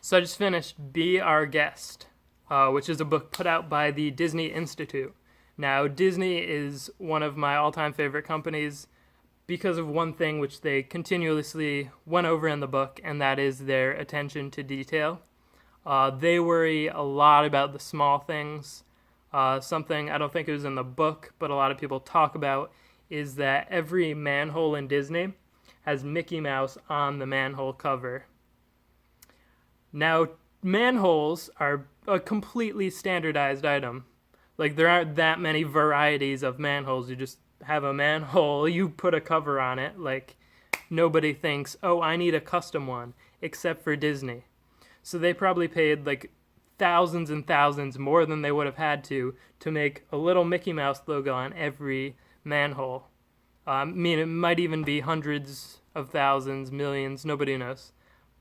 So I just finished Be Our Guest, which is a book put out by the Disney Institute. Now, Disney is one of my all-time favorite companies because of one thing which they continuously went over in the book, and that is their attention to detail. They worry a lot about the small things. Something I don't think it was in the book, but a lot of people talk about, is that every manhole in Disney has Mickey Mouse on the manhole cover. Now, manholes are a completely standardized item. Like, there aren't that many varieties of manholes. You just have a manhole, you put a cover on it. Like, nobody thinks, oh, I need a custom one, except for Disney. So they probably paid, like, thousands and thousands more than they would have had to make a little Mickey Mouse logo on every manhole. I mean, it might even be hundreds of thousands, millions, nobody knows.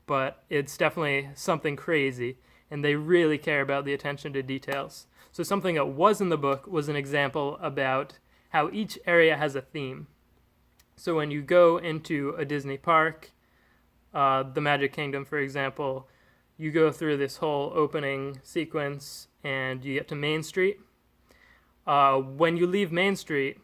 But it's definitely something crazy, and they really care about the attention to details. So something that was in the book was an example about how each area has a theme. So when you go into a Disney park, the Magic Kingdom, for example, you go through this whole opening sequence, and you get to Main Street. When you leave Main Street,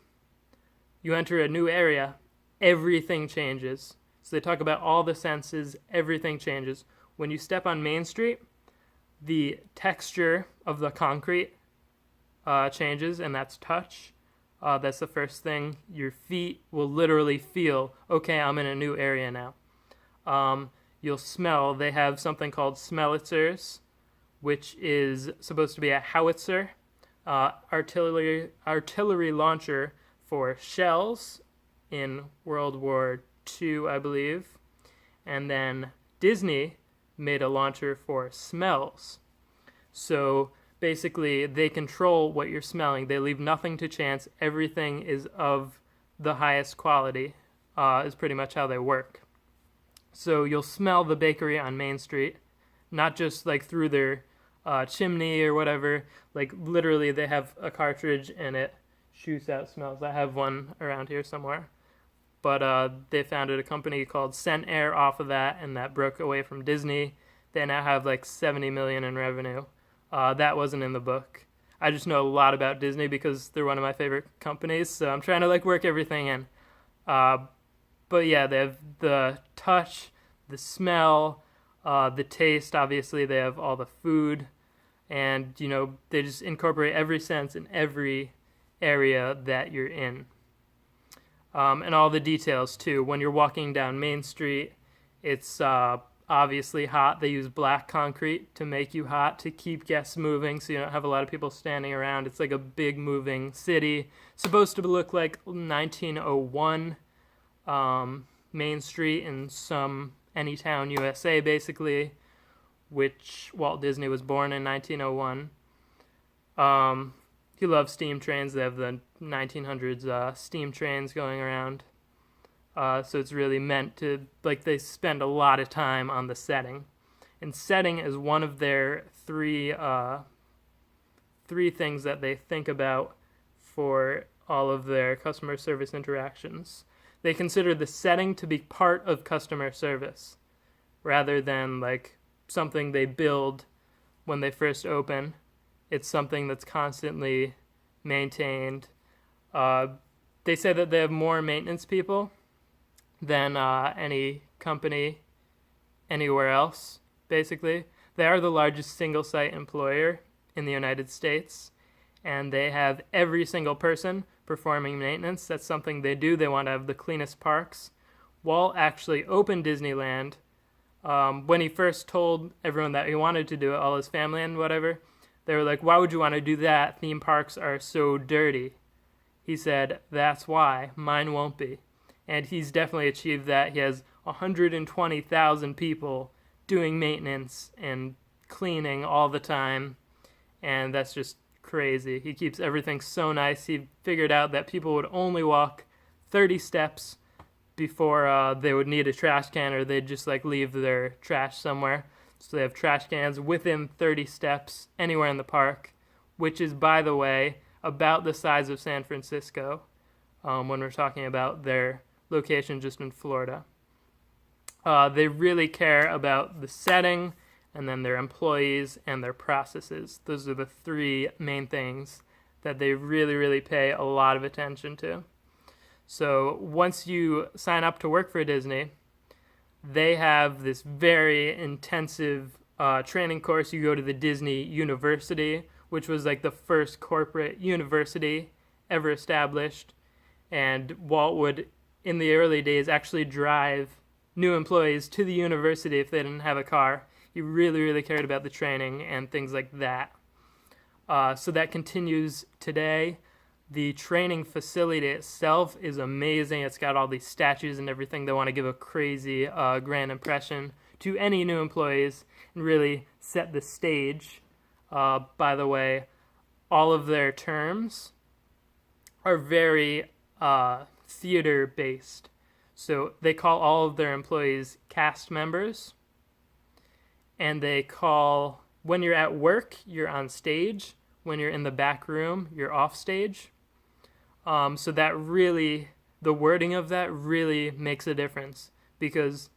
you enter a new area, everything changes. So they talk about all the senses, everything changes. When you step on Main Street, the texture of the concrete changes, and that's touch. That's the first thing. Your feet will literally feel, okay, I'm in a new area now. You'll smell. They have something called smellitzers, which is supposed to be a howitzer, artillery launcher for shells in World War II, I believe. And then Disney made a launcher for smells. So basically, they control what you're smelling. They leave nothing to chance. Everything is of the highest quality, is pretty much how they work. So you'll smell the bakery on Main Street, not just like through their chimney or whatever. Like literally they have a cartridge and it shoots out smells. I have one around here somewhere. But they founded a company called Scent Air off of that, and that broke away from Disney. They now have like $70 million in revenue. That wasn't in the book. I just know a lot about Disney because they're one of my favorite companies, so I'm trying to like work everything in. But yeah, they have the touch, the smell, the taste. Obviously, they have all the food, and you know they just incorporate every sense in every area that you're in. And all the details, too. When you're walking down Main Street, it's obviously hot. They use black concrete to make you hot, to keep guests moving, so you don't have a lot of people standing around. It's like a big moving city. Supposed to look like 1901 Main Street in any town USA, basically, which Walt Disney was born in 1901. He loves steam trains. They have the 1900s steam trains going around. So it's really meant to, like, they spend a lot of time on the setting. And setting is one of their three things that they think about for all of their customer service interactions. They consider the setting to be part of customer service rather than, like, something they build when they first open. It's something that's constantly maintained. They say that they have more maintenance people than any company anywhere else, basically. They are the largest single-site employer in the United States, and they have every single person performing maintenance. That's something they do. They want to have the cleanest parks. Walt actually opened Disneyland. When he first told everyone that he wanted to do it, all his family and whatever, they were like, why would you want to do that? Theme parks are so dirty. He said, that's why. Mine won't be. And he's definitely achieved that. He has 120,000 people doing maintenance and cleaning all the time. And that's just crazy. He keeps everything so nice. He figured out that people would only walk 30 steps before they would need a trash can, or they'd just like leave their trash somewhere. So they have trash cans within 30 steps anywhere in the park, which is, by the way, about the size of San Francisco when we're talking about their location just in Florida. They really care about the setting and then their employees and their processes. Those are the three main things that they really, really pay a lot of attention to. So once you sign up to work for Disney, they have this very intensive training course. You go to the Disney University, which was like the first corporate university ever established. And Walt would, in the early days, actually drive new employees to the university if they didn't have a car. He really, really cared about the training and things like that. So that continues today. The training facility itself is amazing. It's got all these statues and everything. They want to give a crazy grand impression to any new employees and really set the stage. By the way, all of their terms are very theater based. So they call all of their employees cast members, and they call, when you're at work, you're on stage. When you're in the back room, you're off stage. So that really, the wording of that really makes a difference, because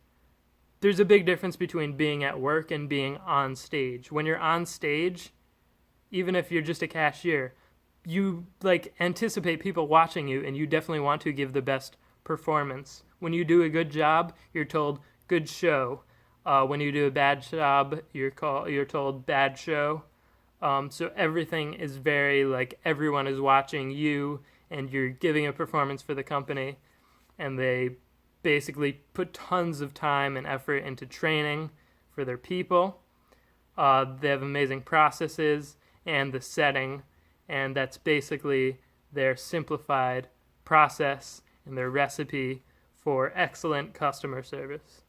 there's a big difference between being at work and being on stage. When you're on stage, even if you're just a cashier, you like anticipate people watching you, and you definitely want to give the best performance. When you do a good job, you're told good show. When you do a bad job, you're told bad show. So everything is very like everyone is watching you, and you're giving a performance for the company. And they basically put tons of time and effort into training for their people. They have amazing processes and the setting, and that's basically their simplified process and their recipe for excellent customer service.